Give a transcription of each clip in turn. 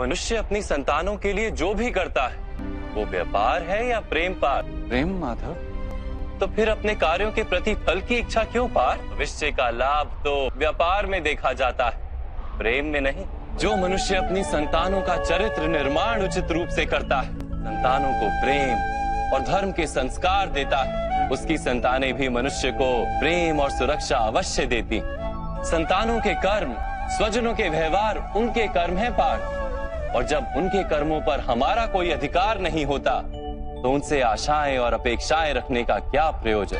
मनुष्य अपनी संतानों के लिए जो भी करता है वो व्यापार है या प्रेम पार? प्रेम माधव। तो फिर अपने कार्यों के प्रति फल की इच्छा क्यों पार? भविष्य का लाभ तो व्यापार में देखा जाता है, प्रेम में नहीं। जो मनुष्य अपनी संतानों का चरित्र निर्माण उचित रूप से करता है, संतानों को प्रेम और धर्म के संस्कार देता है, उसकी संतानें भी मनुष्य को प्रेम और सुरक्षा अवश्य देती। संतानों के कर्म, स्वजनों के व्यवहार उनके कर्म है पार्थ, और जब उनके कर्मों पर हमारा कोई अधिकार नहीं होता तो उनसे आशाएं और अपेक्षाएं रखने का क्या प्रयोजन?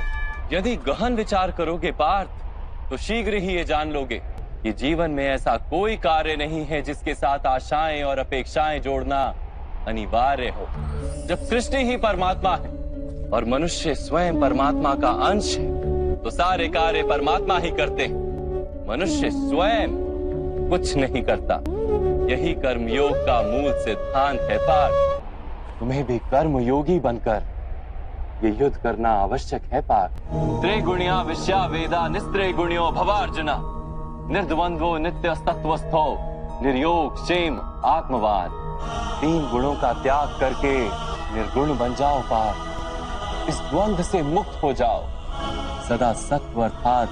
यदि गहन विचार करोगे पार्थ तो शीघ्र ही ये जान लोगे कि जीवन में ऐसा कोई कार्य नहीं है जिसके साथ आशाएं और अपेक्षाएं जोड़ना अनिवार्य हो। जब सृष्टि ही परमात्मा है और मनुष्य स्वयं परमात्मा का अंश है तो सारे कार्य परमात्मा ही करते हैं, मनुष्य स्वयं कुछ नहीं करता। यही कर्मयोग का मूल सिद्धांत है पार्थ। तुम्हें भी कर्म योगी बनकर ये युद्ध करना आवश्यक है पार्थ। त्रिगुणिया विश्या वेदा निस्त्रिगुण्यो भवार्जुना, निर्द्वंद्वो नित्य तत्वस्थो निर्योग क्षेम आत्मवान। 3 गुणों का त्याग करके निर्गुण बन जाओ पार्थ, इस द्वंद्व से मुक्त हो जाओ। सदा सत्व अर्थात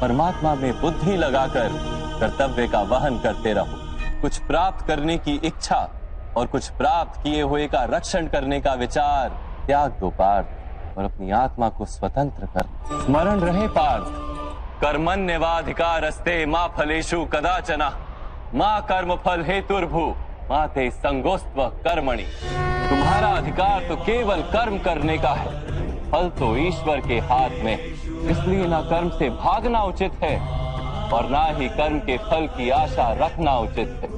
परमात्मा में बुद्धि लगाकर कर्तव्य का वहन करते रहो। कुछ प्राप्त करने की इच्छा और कुछ प्राप्त किए हुए का रक्षण करने का विचार त्याग दो पार्थ, और अपनी आत्मा को स्वतंत्र कर। स्मरण रहे पार्थ, कर्मण्यवाधिकारस्ते मा फलेषु कदाचन मा कर्म फल हेतुर्भु मा ते संगोस्त्व कर्मणि। तुम्हारा अधिकार तो केवल कर्म करने का है, फल तो ईश्वर के हाथ में, इसलिए ना कर्म से भागना उचित है और ना ही कर्म के फल की आशा रखना उचित है।